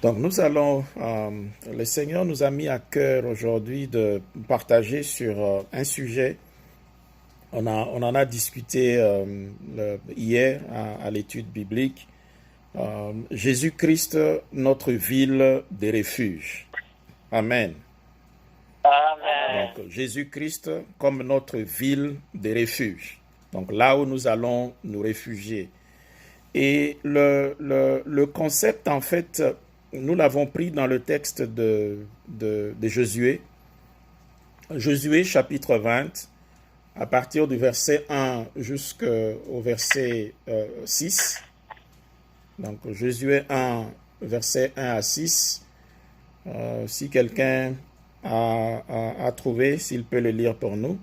Donc le Seigneur nous a mis à cœur aujourd'hui de partager sur un sujet. On en a discuté hier à l'étude biblique. Jésus-Christ, notre ville de refuge. Amen. Amen. Donc Jésus-Christ comme notre ville de refuge. Donc là où nous allons nous réfugier. Et le concept, en fait, nous l'avons pris dans le texte de Josué. Josué chapitre 20, à partir du verset 1 jusqu'au verset 6. Donc Josué 1, verset 1 à 6. Si quelqu'un a trouvé, s'il peut le lire pour nous.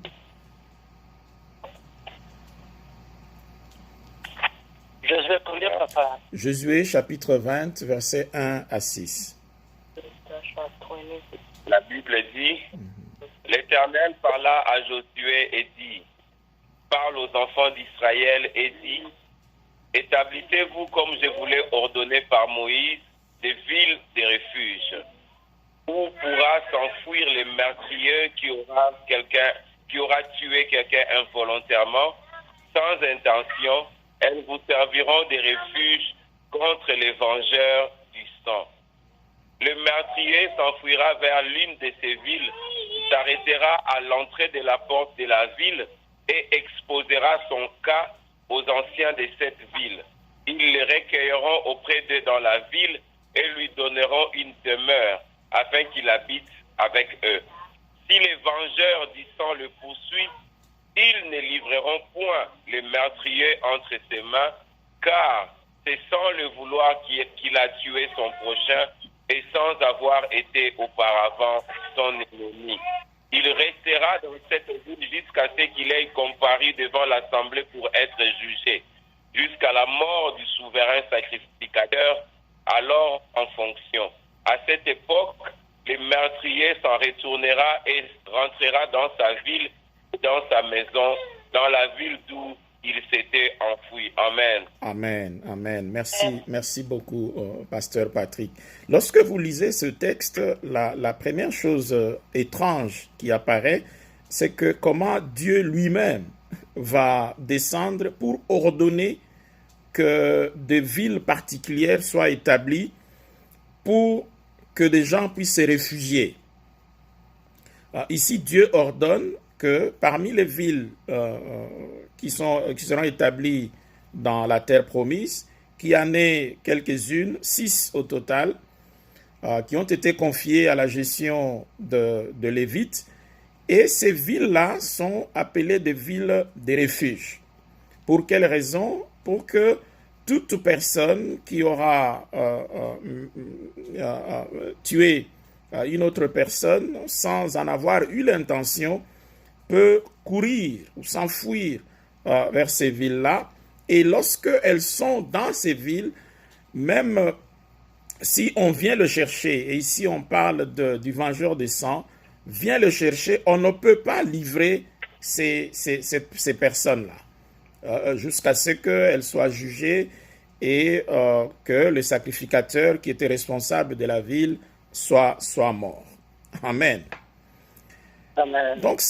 Josué, combien, papa? Josué chapitre 20, verset 1 à 6. La Bible dit, l'Éternel parla à Josué et dit, parle aux enfants d'Israël et dit, établissez-vous comme je vous l'ai ordonné par Moïse, des villes de refuge, où pourra s'enfuir les meurtriers qui aura tué quelqu'un involontairement, sans intention. Elles vous serviront de refuge contre les vengeurs du sang. Le meurtrier s'enfuira vers l'une de ces villes, s'arrêtera à l'entrée de la porte de la ville et exposera son cas aux anciens de cette ville. Ils le recueilleront auprès d'eux dans la ville et lui donneront une demeure afin qu'il habite avec eux. Si les vengeurs du sang le poursuivent, ils ne livreront point le meurtrier entre ses mains, car c'est sans le vouloir qu'il a tué son prochain et sans avoir été auparavant son ennemi. Il restera dans cette ville jusqu'à ce qu'il ait comparu devant l'assemblée pour être jugé, jusqu'à la mort du souverain sacrificateur, alors en fonction. À cette époque, le meurtrier s'en retournera et rentrera dans sa ville, dans sa maison, dans la ville d'où il s'était enfoui. Amen. Amen, amen. Merci beaucoup, pasteur Patrick. Lorsque vous lisez ce texte, la première chose étrange qui apparaît, c'est que comment Dieu lui-même va descendre pour ordonner que des villes particulières soient établies pour que des gens puissent se réfugier. Ici, Dieu ordonne que parmi les villes qui seront établies dans la terre promise, qu'il y en ait quelques-unes, 6 au total, qui ont été confiées à la gestion de Lévites. Et ces villes-là sont appelées des villes de refuge. Pour quelle raison? Pour que toute personne qui aura tué une autre personne sans en avoir eu l'intention peut courir ou s'enfuir vers ces villes-là. Et lorsqu'elles sont dans ces villes, même si on vient le chercher, et ici on parle du vengeur de sang, vient le chercher, on ne peut pas livrer ces personnes-là jusqu'à ce qu'elles soient jugées et que le sacrificateur qui était responsable de la ville soit mort. Amen. Amen. Donc,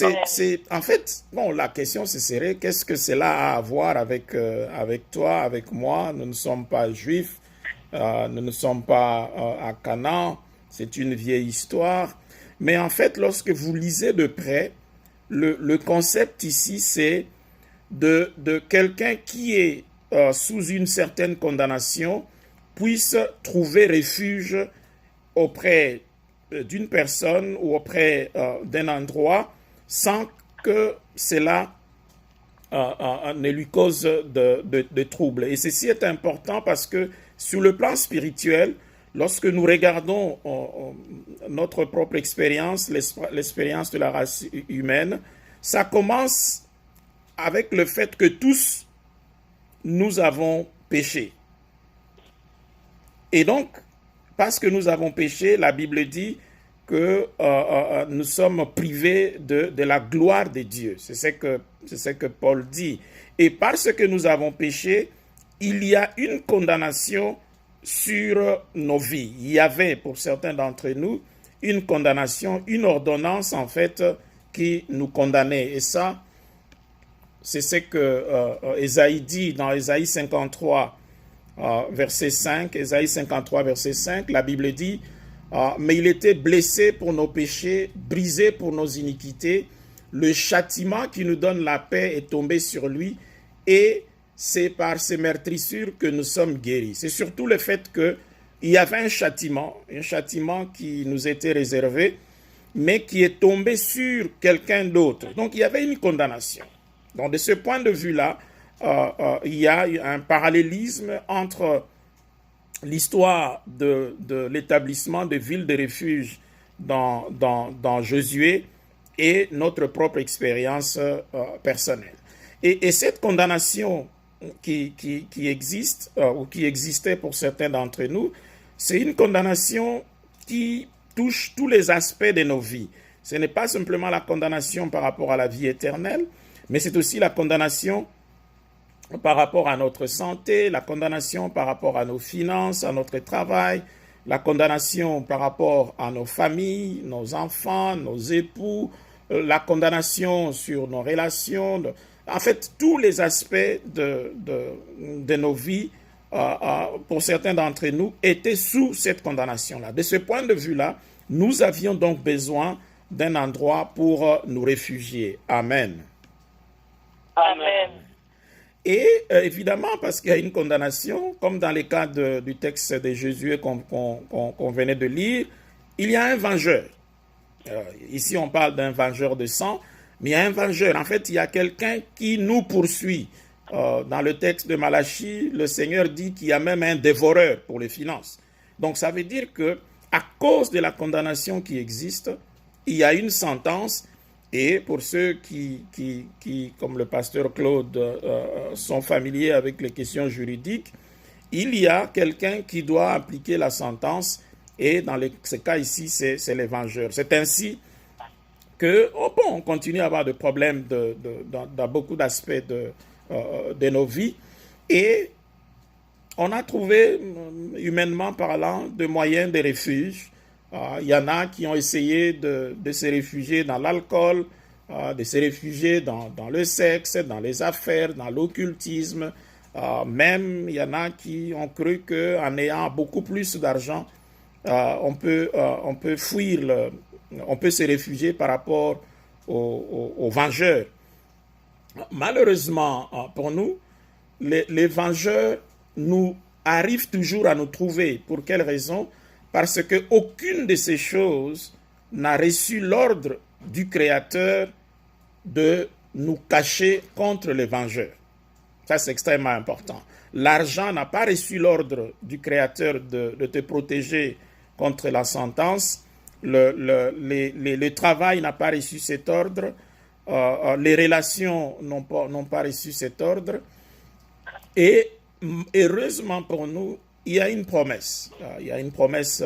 en fait, la question, ce serait, qu'est-ce que cela a à voir avec toi, avec moi? Nous ne sommes pas juifs, nous ne sommes pas à Canaan, c'est une vieille histoire. Mais en fait, lorsque vous lisez de près, le concept ici, c'est de quelqu'un qui est sous une certaine condamnation puisse trouver refuge auprès d'une personne ou auprès d'un endroit sans que cela ne lui cause de troubles. Et ceci est important parce que sur le plan spirituel, lorsque nous regardons notre propre expérience, l'expérience de la race humaine, ça commence avec le fait que tous nous avons péché. Et donc, parce que nous avons péché, la Bible dit que nous sommes privés de la gloire de Dieu. C'est ce que Paul dit. Et parce que nous avons péché, il y a une condamnation sur nos vies. Il y avait pour certains d'entre nous une condamnation, une ordonnance en fait qui nous condamnait. Et ça, c'est ce que Ésaïe dit dans Ésaïe 53, verset 5. Ésaïe 53, verset 5, la Bible dit mais il était blessé pour nos péchés, brisé pour nos iniquités. Le châtiment qui nous donne la paix est tombé sur lui et c'est par ses meurtrissures que nous sommes guéris. C'est surtout le fait qu'il y avait un châtiment qui nous était réservé, mais qui est tombé sur quelqu'un d'autre. Donc il y avait une condamnation. Donc de ce point de vue-là, il y a un parallélisme entre l'histoire de l'établissement de villes de refuge dans Josué et notre propre expérience personnelle. Et cette condamnation qui existe, ou qui existait pour certains d'entre nous, c'est une condamnation qui touche tous les aspects de nos vies. Ce n'est pas simplement la condamnation par rapport à la vie éternelle, mais c'est aussi la condamnation par rapport à notre santé, la condamnation par rapport à nos finances, à notre travail, la condamnation par rapport à nos familles, nos enfants, nos époux, la condamnation sur nos relations, en fait, tous les aspects de nos vies, pour certains d'entre nous, étaient sous cette condamnation-là. De ce point de vue-là, nous avions donc besoin d'un endroit pour nous réfugier. Amen. Amen. Et évidemment, parce qu'il y a une condamnation, comme dans le cas du texte de Josué qu'on venait de lire, il y a un vengeur. Ici, on parle d'un vengeur de sang, mais il y a un vengeur. En fait, il y a quelqu'un qui nous poursuit. Dans le texte de Malachie, le Seigneur dit qu'il y a même un dévoreur pour les finances. Donc, ça veut dire que à cause de la condamnation qui existe, il y a une sentence. Et pour ceux qui comme le pasteur Claude, sont familiers avec les questions juridiques, il y a quelqu'un qui doit appliquer la sentence. Et dans ce cas ici, c'est les vengeurs. C'est ainsi que, on continue à avoir des problèmes dans beaucoup d'aspects de nos vies. Et on a trouvé, humainement parlant, des moyens de refuge. Il y en a qui ont essayé de se réfugier dans l'alcool, de se réfugier dans le sexe, dans les affaires, dans l'occultisme. Même, il y en a qui ont cru qu'en ayant beaucoup plus d'argent, on peut fuir, on peut se réfugier par rapport aux vengeurs. Malheureusement, pour nous, les vengeurs nous arrivent toujours à nous trouver. Pour quelle raison? Parce qu'aucune de ces choses n'a reçu l'ordre du Créateur de nous cacher contre les vengeurs. Ça, c'est extrêmement important. L'argent n'a pas reçu l'ordre du Créateur de te protéger contre la sentence. Le travail n'a pas reçu cet ordre. Les relations n'ont pas reçu cet ordre. Et heureusement pour nous, il y a une promesse. Il y a une promesse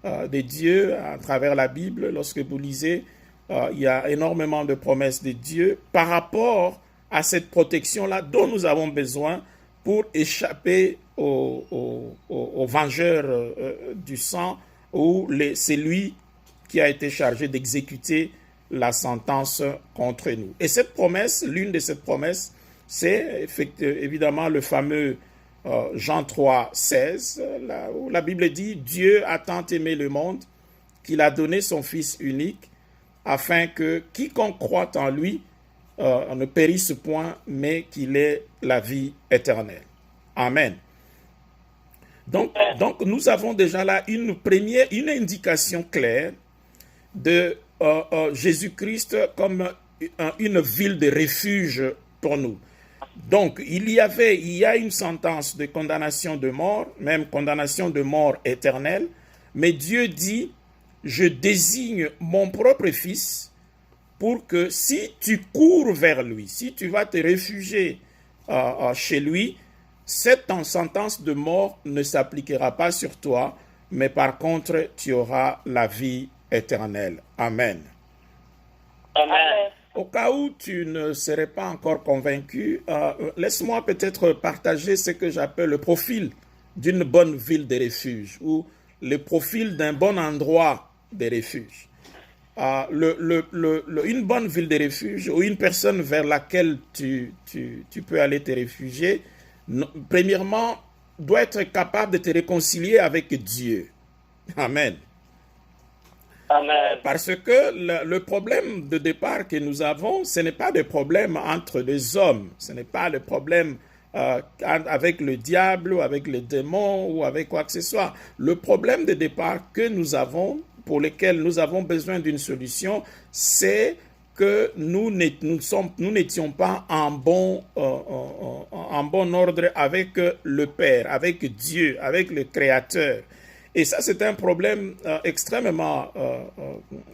de Dieu à travers la Bible. Lorsque vous lisez, il y a énormément de promesses de Dieu par rapport à cette protection-là dont nous avons besoin pour échapper aux vengeurs du sang ou c'est lui qui a été chargé d'exécuter la sentence contre nous. Et cette promesse, l'une de ces promesses, c'est évidemment le fameux Jean 3, 16, où la Bible dit « Dieu a tant aimé le monde qu'il a donné son Fils unique afin que quiconque croit en lui ne périsse point, mais qu'il ait la vie éternelle. » Amen. Donc nous avons déjà là une indication claire de Jésus-Christ comme une ville de refuge pour nous. Donc, il y a une sentence de condamnation de mort, même condamnation de mort éternelle, mais Dieu dit, je désigne mon propre Fils pour que si tu cours vers lui, si tu vas te réfugier chez lui, cette sentence de mort ne s'appliquera pas sur toi, mais par contre, tu auras la vie éternelle. Amen. Amen. Au cas où tu ne serais pas encore convaincu, laisse-moi peut-être partager ce que j'appelle le profil d'une bonne ville de refuge ou le profil d'un bon endroit de refuge. Une bonne ville de refuge ou une personne vers laquelle tu peux aller te réfugier, premièrement, doit être capable de te réconcilier avec Dieu. Amen. Amen. Parce que le problème de départ que nous avons, ce n'est pas des problèmes entre les hommes, ce n'est pas le problème avec le diable ou avec les démons ou avec quoi que ce soit. Le problème de départ que nous avons, pour lequel nous avons besoin d'une solution, c'est que nous n'étions pas en bon ordre avec le Père, avec Dieu, avec le Créateur. Et ça, c'est un problème extrêmement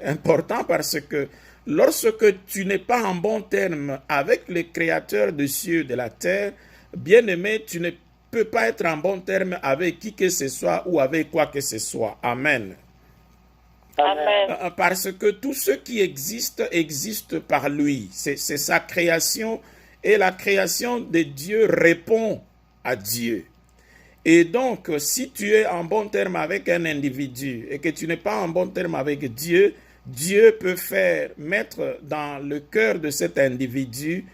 important parce que lorsque tu n'es pas en bon terme avec le Créateur des cieux et de la terre, bien-aimé, tu ne peux pas être en bon terme avec qui que ce soit ou avec quoi que ce soit. Amen. Amen. Parce que tout ce qui existe par lui. C'est sa création et la création de Dieu répond à Dieu. Et donc, si tu es en bon terme avec un individu et que tu n'es pas en bon terme avec Dieu, Dieu peut mettre dans le cœur de cet individu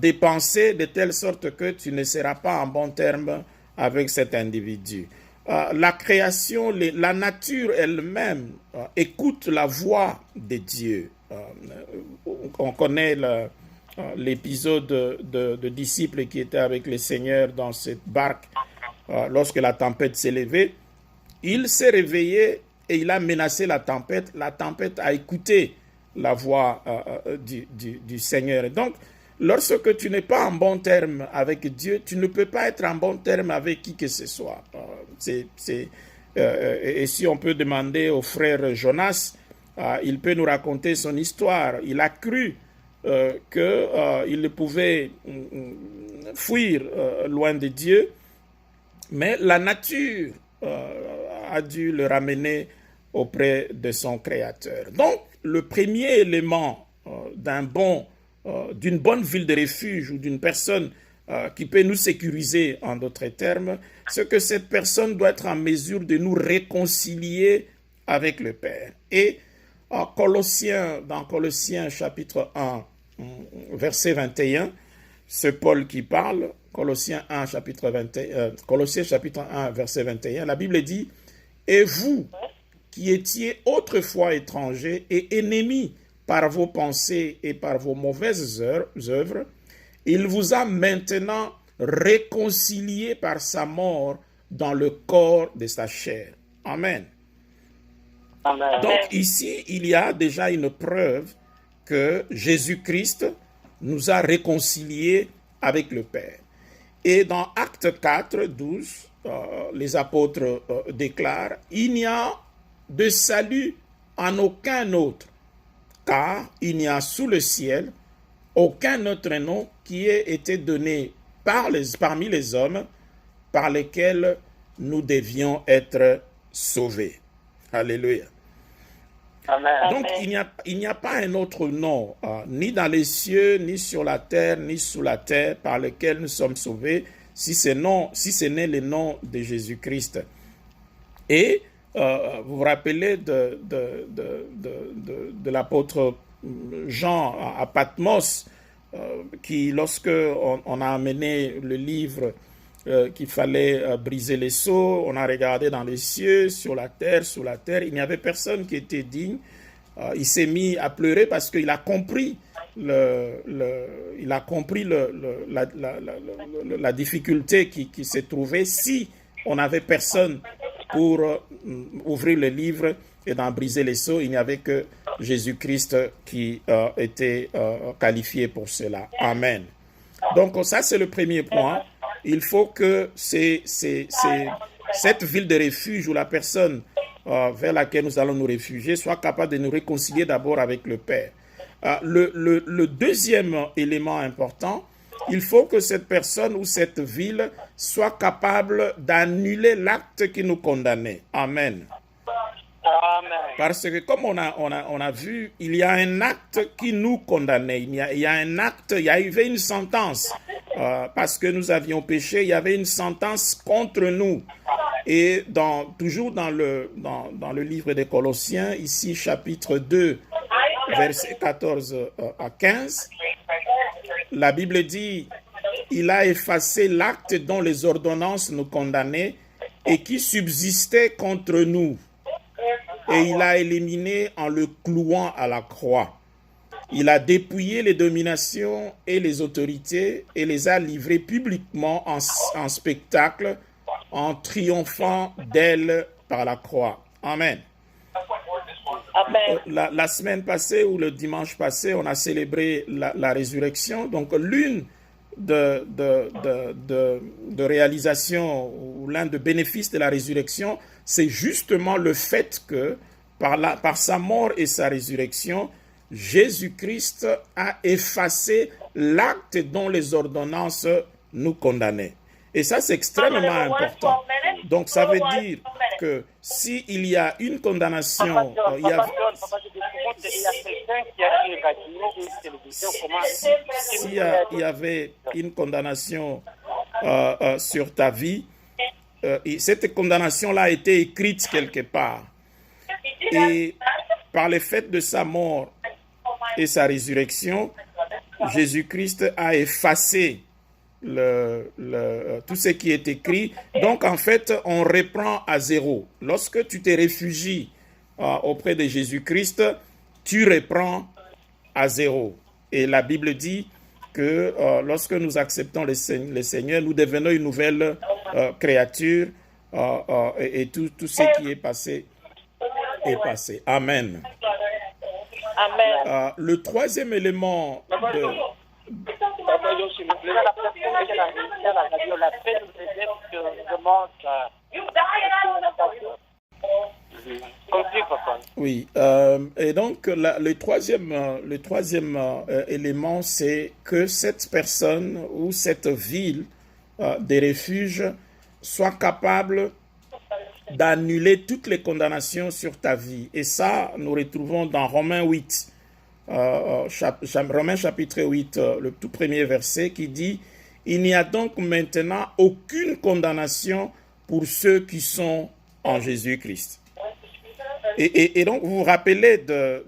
des pensées de telle sorte que tu ne seras pas en bon terme avec cet individu. La création, la nature elle-même écoute la voix de Dieu. On connaît l'épisode de disciples qui étaient avec le Seigneur dans cette barque lorsque la tempête s'est levée. Il s'est réveillé et il a menacé la tempête. La tempête a écouté la voix du Seigneur. Et donc, lorsque tu n'es pas en bon terme avec Dieu, tu ne peux pas être en bon terme avec qui que ce soit. Et si on peut demander au frère Jonas, il peut nous raconter son histoire. Il a cru qu'il ne pouvait fuir loin de Dieu, mais la nature a dû le ramener auprès de son Créateur. Donc, le premier élément d'une bonne ville de refuge ou d'une personne qui peut nous sécuriser en d'autres termes, c'est que cette personne doit être en mesure de nous réconcilier avec le Père. Et dans Colossiens chapitre 1, verset 21, c'est Paul qui parle, Colossiens chapitre 1, verset 21, la Bible dit « Et vous, qui étiez autrefois étrangers et ennemis par vos pensées et par vos mauvaises œuvres, il vous a maintenant réconciliés par sa mort dans le corps de sa chair. » Amen. Amen. Donc ici, il y a déjà une preuve que Jésus-Christ nous a réconciliés avec le Père. Et dans Actes 4, 12, les apôtres déclarent « Il n'y a de salut en aucun autre, car il n'y a sous le ciel aucun autre nom qui ait été donné parmi les hommes par lesquels nous devions être sauvés. » Alléluia. Amen. Donc, il n'y a pas un autre nom, ni dans les cieux, ni sur la terre, ni sous la terre, par lequel nous sommes sauvés, si ce n'est le nom de Jésus-Christ. Et vous vous rappelez de l'apôtre Jean à Patmos, qui, lorsque on a amené le livre qu'il fallait briser les sceaux, on a regardé dans les cieux, sur la terre, sous la terre, il n'y avait personne qui était digne. Il s'est mis à pleurer parce qu'il a compris la difficulté qui s'est trouvée si on n'avait personne pour ouvrir le livre et d'en briser les sceaux. Il n'y avait que Jésus-Christ qui était qualifié pour cela. Amen. Donc ça, c'est le premier point. Il faut que cette ville de refuge où la personne vers laquelle nous allons nous réfugier soit capable de nous réconcilier d'abord avec le Père. Le deuxième élément important, il faut que cette personne ou cette ville soit capable d'annuler l'acte qui nous condamnait. Amen. Amen. Parce que comme on a vu, il y a un acte qui nous condamnait. Il y a un acte, il y avait une sentence parce que nous avions péché, il y avait une sentence contre nous. Et toujours dans le livre des Colossiens, ici chapitre 2, versets 14 à 15, la Bible dit « Il a effacé l'acte dont les ordonnances nous condamnaient et qui subsistait contre nous. Et il a éliminé en le clouant à la croix. Il a dépouillé les dominations et les autorités et les a livrées publiquement en spectacle en triomphant d'elles par la croix. » Amen. Amen. La semaine passée ou le dimanche passé, on a célébré la résurrection. Donc, l'une de réalisation ou l'un des bénéfices de la résurrection, c'est justement le fait que par sa mort et sa résurrection, Jésus-Christ a effacé l'acte dont les ordonnances nous condamnaient. Et ça, c'est extrêmement important. Donc, ça veut dire que s'il y a une condamnation, il y avait une condamnation sur ta vie, cette condamnation-là a été écrite quelque part. Et par le fait de sa mort et sa résurrection, Jésus-Christ a effacé tout ce qui est écrit. Donc, en fait, on reprend à zéro. Lorsque tu te réfugies auprès de Jésus-Christ, tu reprends à zéro. Et la Bible dit que lorsque nous acceptons le Seigneur, nous devenons une nouvelle créature et tout ce qui est passé est passé. Amen. Amen. Le troisième élément de... Oui, et donc le troisième élément, c'est que cette personne ou cette ville de refuge soit capable d'annuler toutes les condamnations sur ta vie. Et ça, nous retrouvons dans Romains 8. Romains chapitre 8, le tout premier verset qui dit « Il n'y a donc maintenant aucune condamnation pour ceux qui sont en Jésus-Christ. » Et donc, vous vous rappelez de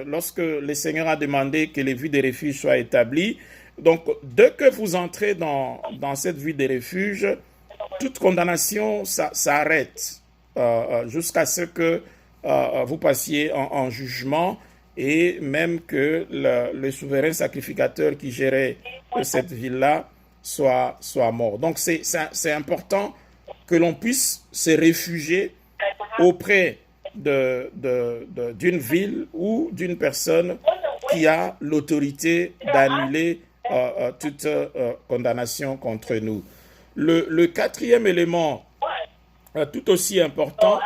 lorsque le Seigneur a demandé que les vues de refuge soient établies. Donc, dès que vous entrez dans cette vue de refuge, toute condamnation s'arrête jusqu'à ce que vous passiez en jugement. Et même que le souverain sacrificateur qui gérait cette ville-là soit mort. Donc, c'est important que l'on puisse se réfugier auprès d'une ville ou d'une personne qui a l'autorité d'annuler toute condamnation contre nous. Le quatrième élément, tout aussi important,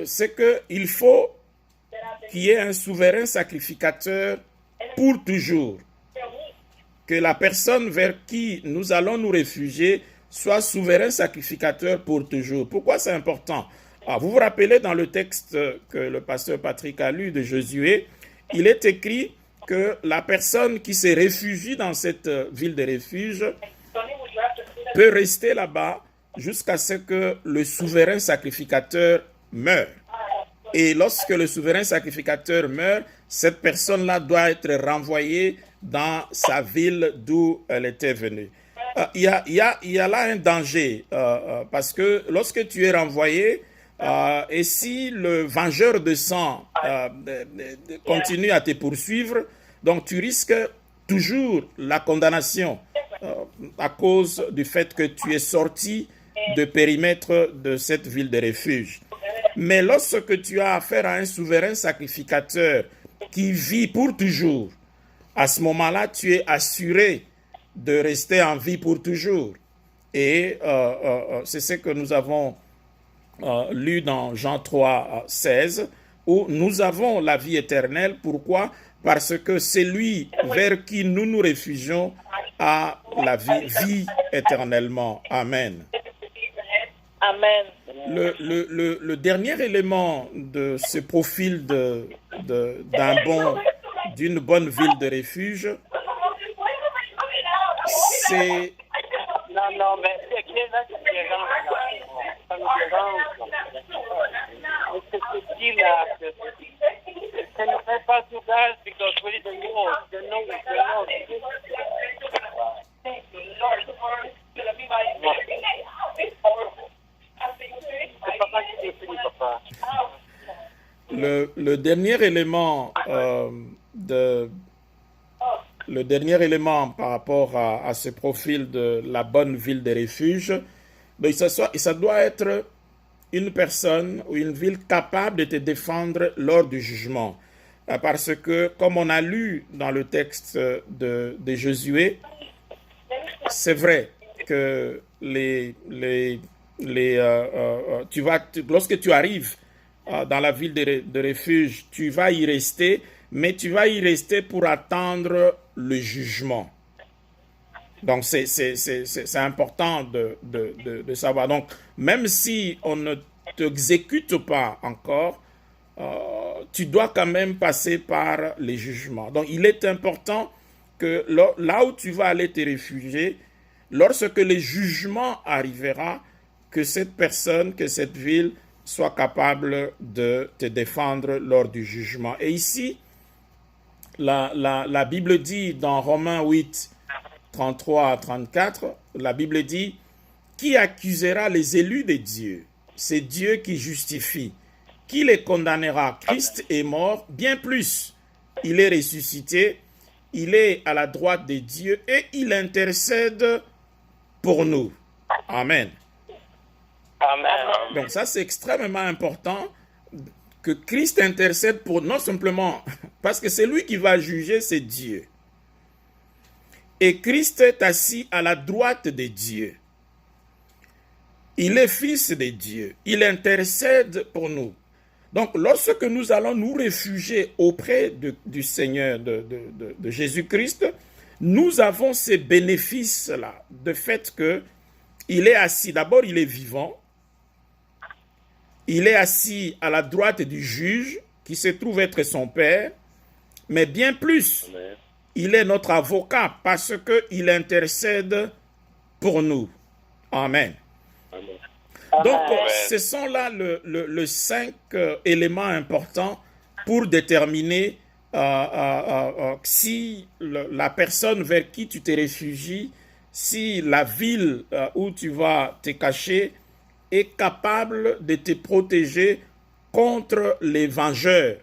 c'est qu'il faut qu'il y ait un souverain sacrificateur pour toujours. Que la personne vers qui nous allons nous réfugier soit souverain sacrificateur pour toujours. Pourquoi c'est important? Vous vous rappelez dans le texte que le pasteur Patrick a lu de Josué, il est écrit que la personne qui se réfugie dans cette ville de refuge peut rester là-bas jusqu'à ce que le souverain sacrificateur meure. Et lorsque le souverain sacrificateur meurt, cette personne-là doit être renvoyée dans sa ville d'où elle était venue. Il y a là un danger, parce que lorsque tu es renvoyé, et si le vengeur de sang continue à te poursuivre, donc tu risques toujours la condamnation à cause du fait que tu es sorti du périmètre de cette ville de refuge. Mais lorsque tu as affaire à un souverain sacrificateur qui vit pour toujours, à ce moment-là, tu es assuré de rester en vie pour toujours. Et c'est ce que nous avons lu dans Jean 3, 16, où nous avons la vie éternelle. Pourquoi? Parce que c'est lui vers qui nous nous réfugions a la vie éternellement. Amen. Amen. Le dernier élément de ce profil d'une bonne ville de refuge, c'est... Non, mais c'est quelle est la différence là? Ça nous dérange. Est-ce que tu dis là que ça ne fait pas tout grâce because we need the Lord. C'est papa qui définit, papa. Le dernier élément le dernier élément par rapport à ce profil de la bonne ville de refuge, ben, ça doit être une personne ou une ville capable de te défendre lors du jugement. Parce que, comme on a lu dans le texte de Josué, c'est vrai que lorsque tu arrives dans la ville de refuge, tu vas y rester, mais tu vas y rester pour attendre le jugement. Donc, c'est important de savoir. Donc, même si on ne t'exécute pas encore, tu dois quand même passer par les jugements. Donc, il est important que là où tu vas aller te réfugier, lorsque le jugement arrivera, que cette personne, que cette ville soit capable de te défendre lors du jugement. Et ici, la Bible dit dans Romains 8, 33 à 34, la Bible dit « Qui accusera les élus de Dieu? C'est Dieu qui justifie. Qui les condamnera? Christ est mort, bien plus. Il est ressuscité, il est à la droite de Dieu et il intercède pour nous. » Amen. Amen. Donc ça, c'est extrêmement important que Christ intercède pour non simplement, parce que c'est lui qui va juger, c'est Dieu. Et Christ est assis à la droite de Dieu. Il est fils de Dieu. Il intercède pour nous. Donc, lorsque nous allons nous réfugier auprès du Seigneur, de Jésus-Christ, nous avons ces bénéfices-là, de fait qu'il est assis. D'abord, il est vivant. Il est assis à la droite du juge, qui se trouve être son Père, mais bien plus, il est notre avocat parce qu'il intercède pour nous. Amen. Donc, ce sont là les 5 éléments importants pour déterminer si la personne vers qui tu te réfugies, si la ville où tu vas te cacher est capable de te protéger contre les vengeurs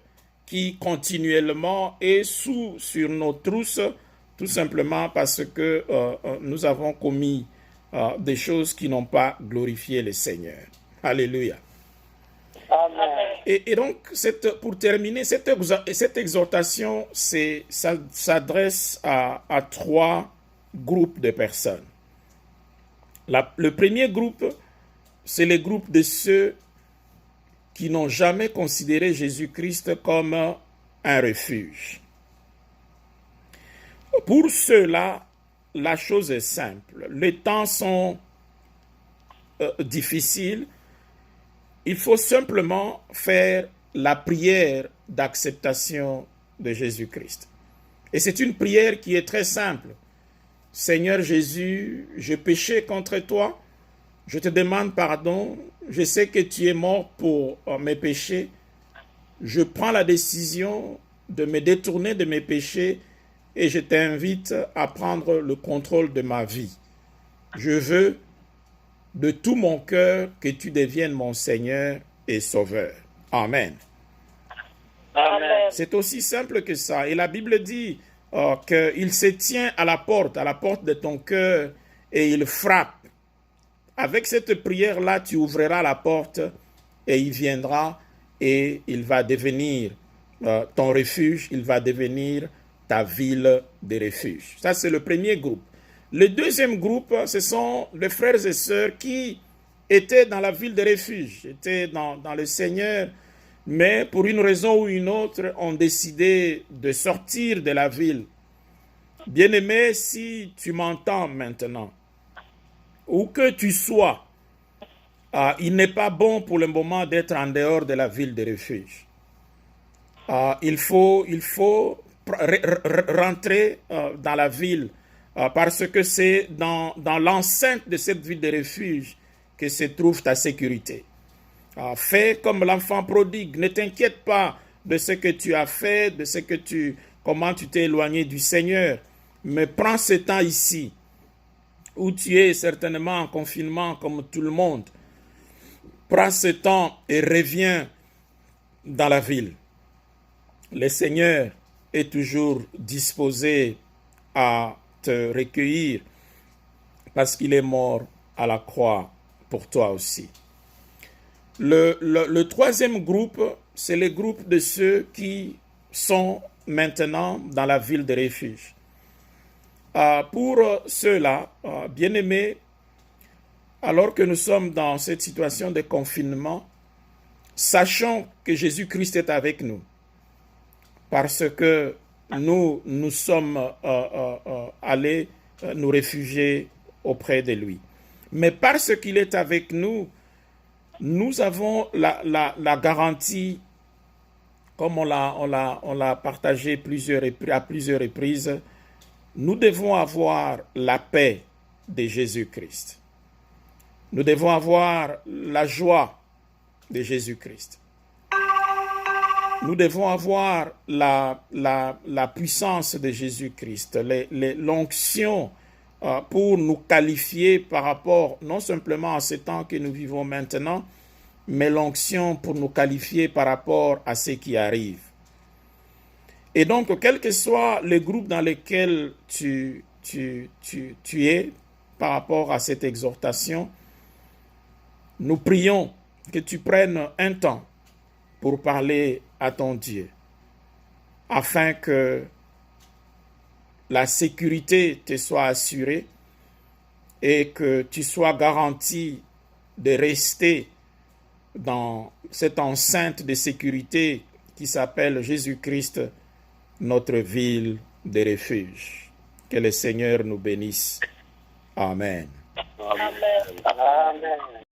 qui continuellement est sur nos trousses, tout simplement parce que nous avons commis des choses qui n'ont pas glorifié le Seigneur. Alléluia. Amen. Et donc, pour terminer, cette exhortation s'adresse à 3 groupes de personnes. Le premier groupe, c'est le groupe de ceux qui n'ont jamais considéré Jésus-Christ comme un refuge. Pour ceux-là, la chose est simple. Les temps sont difficiles. Il faut simplement faire la prière d'acceptation de Jésus-Christ. Et c'est une prière qui est très simple. Seigneur Jésus, j'ai péché contre toi. Je te demande pardon. Je sais que tu es mort pour mes péchés. Je prends la décision de me détourner de mes péchés et je t'invite à prendre le contrôle de ma vie. Je veux de tout mon cœur que tu deviennes mon Seigneur et Sauveur. Amen. Amen. C'est aussi simple que ça. Et la Bible dit qu'il se tient à la porte de ton cœur et il frappe. Avec cette prière-là, tu ouvriras la porte et il viendra et il va devenir ton refuge, il va devenir ta ville de refuge. Ça, c'est le premier groupe. Le deuxième groupe, ce sont les frères et sœurs qui étaient dans la ville de refuge, étaient dans le Seigneur, mais pour une raison ou une autre, ont décidé de sortir de la ville. Bien-aimé, si tu m'entends maintenant, où que tu sois, il n'est pas bon pour le moment d'être en dehors de la ville de refuge. Il faut rentrer dans la ville parce que c'est dans l'enceinte de cette ville de refuge que se trouve ta sécurité. Fais comme l'enfant prodigue, ne t'inquiète pas de ce que tu as fait, comment tu t'es éloigné du Seigneur, mais prends ce temps ici, où tu es certainement en confinement comme tout le monde. Prends ce temps et reviens dans la ville. Le Seigneur est toujours disposé à te recueillir parce qu'il est mort à la croix pour toi aussi. Le troisième groupe, c'est le groupe de ceux qui sont maintenant dans la ville de refuge. Pour ceux-là, bien-aimés, alors que nous sommes dans cette situation de confinement, sachons que Jésus-Christ est avec nous, parce que nous sommes allés nous réfugier auprès de lui. Mais parce qu'il est avec nous, nous avons la garantie, comme on l'a partagé à plusieurs reprises, nous devons avoir la paix de Jésus-Christ. Nous devons avoir la joie de Jésus-Christ. Nous devons avoir la puissance de Jésus-Christ, l'onction pour nous qualifier par rapport non simplement à ce temps que nous vivons maintenant, mais l'onction pour nous qualifier par rapport à ce qui arrive. Et donc, quel que soit le groupe dans lequel tu es par rapport à cette exhortation, nous prions que tu prennes un temps pour parler à ton Dieu, afin que la sécurité te soit assurée et que tu sois garanti de rester dans cette enceinte de sécurité qui s'appelle Jésus-Christ, notre ville de refuge. Que le Seigneur nous bénisse. Amen. Amen. Amen.